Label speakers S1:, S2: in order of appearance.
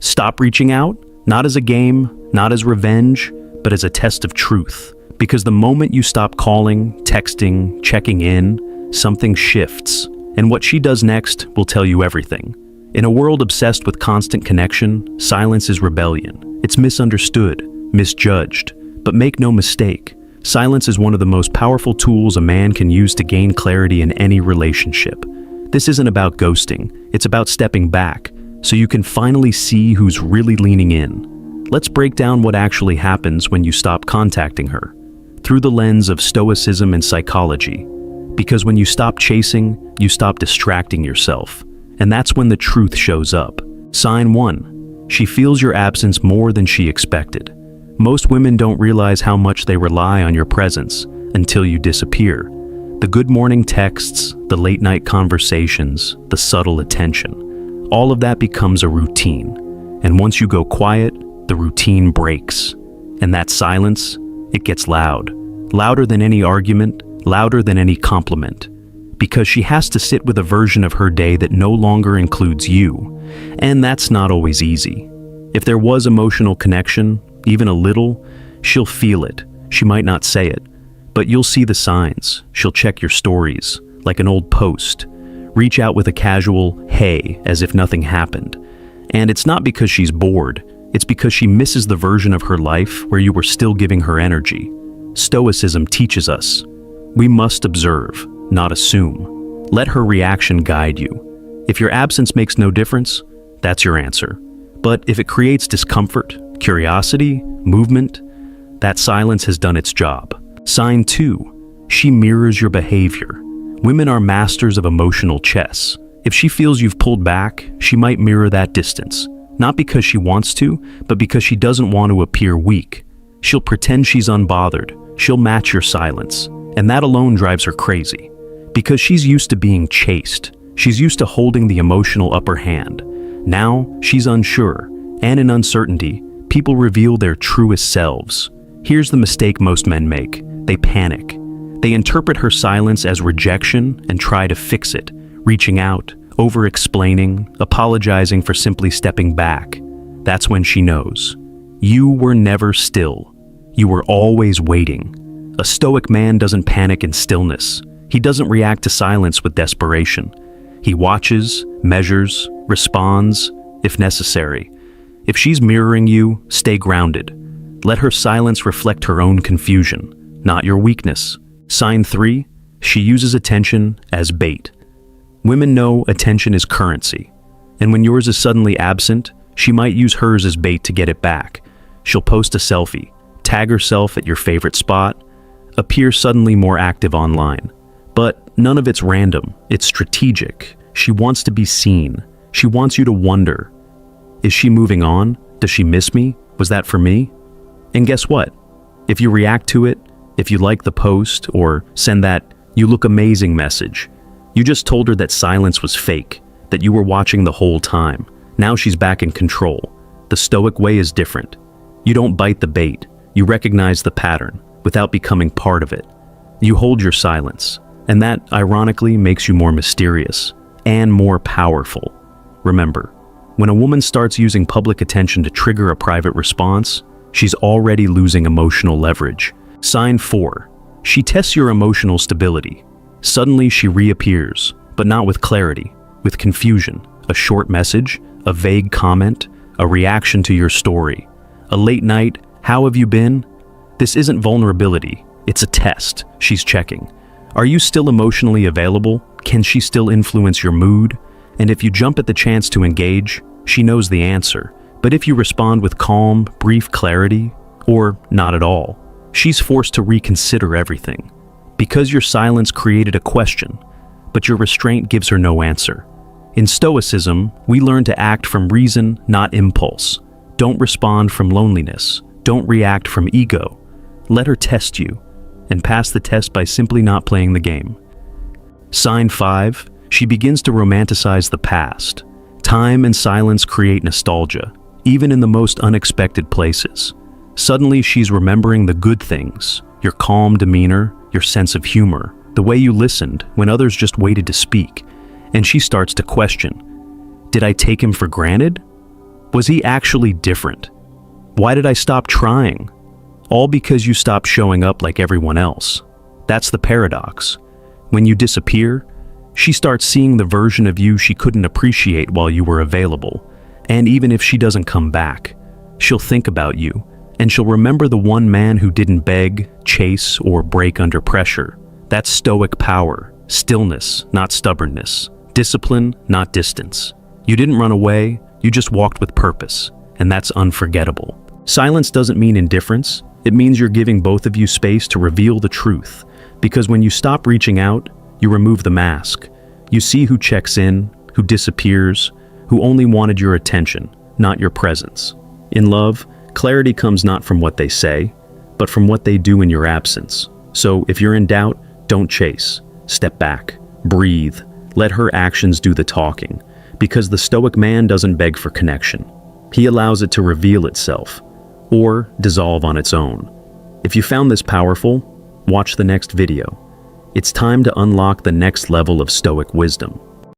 S1: Stop reaching out, not as a game, not as revenge, but as a test of truth. Because the moment you stop calling, texting, checking in, something shifts. And what she does next will tell you everything. In a world obsessed with constant connection, silence is rebellion. It's misunderstood, misjudged. But make no mistake, silence is one of the most powerful tools a man can use to gain clarity in any relationship. This isn't about ghosting, it's about stepping back, so you can finally see who's really leaning in. Let's break down what actually happens when you stop contacting her, through the lens of Stoicism and psychology. Because when you stop chasing, you stop distracting yourself. And that's when the truth shows up. Sign 1. She feels your absence more than she expected. Most women don't realize how much they rely on your presence until you disappear. The good morning texts, the late night conversations, the subtle attention. All of that becomes a routine. And once you go quiet, the routine breaks. And that silence, it gets loud. Louder than any argument, louder than any compliment. Because she has to sit with a version of her day that no longer includes you. And that's not always easy. If there was emotional connection, even a little, she'll feel it. She might not say it, but you'll see the signs. She'll check your stories, like an old post. Reach out with a casual, hey, as if nothing happened. And it's not because she's bored. It's because she misses the version of her life where you were still giving her energy. Stoicism teaches us. We must observe, not assume. Let her reaction guide you. If your absence makes no difference, that's your answer. But if it creates discomfort, curiosity, movement, that silence has done its job. Sign 2. She mirrors your behavior. Women are masters of emotional chess. If she feels you've pulled back, she might mirror that distance. Not because she wants to, but because she doesn't want to appear weak. She'll pretend she's unbothered. She'll match your silence. And that alone drives her crazy. Because she's used to being chased. She's used to holding the emotional upper hand. Now, she's unsure. And in uncertainty, people reveal their truest selves. Here's the mistake most men make. They panic. They interpret her silence as rejection and try to fix it, reaching out, over-explaining, apologizing for simply stepping back. That's when she knows. You were never still. You were always waiting. A stoic man doesn't panic in stillness. He doesn't react to silence with desperation. He watches, measures, responds, if necessary. If she's mirroring you, stay grounded. Let her silence reflect her own confusion, not your weakness. Sign 3, she uses attention as bait. Women know attention is currency, and when yours is suddenly absent, she might use hers as bait to get it back. She'll post a selfie, tag herself at your favorite spot, appear suddenly more active online. But none of it's random, it's strategic. She wants to be seen. She wants you to wonder, is she moving on? Does she miss me? Was that for me? And guess what? If you react to it, if you like the post or send that "you look amazing" message, you just told her that silence was fake, that you were watching the whole time. Now she's back in control. The Stoic way is different. You don't bite the bait. You recognize the pattern without becoming part of it. You hold your silence, and that, ironically, makes you more mysterious and more powerful. Remember, when a woman starts using public attention to trigger a private response, she's already losing emotional leverage. Sign 4. She tests your emotional stability. Suddenly she reappears, but not with clarity, with confusion. A short message, a vague comment, a reaction to your story. A late night, "How have you been?" This isn't vulnerability, it's a test. She's checking. Are you still emotionally available? Can she still influence your mood? And if you jump at the chance to engage, she knows the answer. But if you respond with calm, brief clarity, or not at all, she's forced to reconsider everything. Because your silence created a question, but your restraint gives her no answer. In Stoicism, we learn to act from reason, not impulse. Don't respond from loneliness. Don't react from ego. Let her test you, and pass the test by simply not playing the game. Sign 5, she begins to romanticize the past. Time and silence create nostalgia, even in the most unexpected places. Suddenly she's remembering the good things, your calm demeanor, your sense of humor, the way you listened when others just waited to speak, and she starts to question, did I take him for granted? Was he actually different? Why did I stop trying? All because you stopped showing up like everyone else. That's the paradox. When you disappear, she starts seeing the version of you she couldn't appreciate while you were available. And even if she doesn't come back, she'll think about you, and she'll remember the one man who didn't beg, chase, or break under pressure. That's Stoic power, stillness, not stubbornness, discipline, not distance. You didn't run away, you just walked with purpose, and that's unforgettable. Silence doesn't mean indifference, it means you're giving both of you space to reveal the truth, because when you stop reaching out, you remove the mask. You see who checks in, who disappears, who only wanted your attention, not your presence. In love, clarity comes not from what they say, but from what they do in your absence. So if you're in doubt, don't chase. Step back, breathe, let her actions do the talking, because the Stoic man doesn't beg for connection. He allows it to reveal itself, or dissolve on its own. If you found this powerful, watch the next video. It's time to unlock the next level of Stoic wisdom.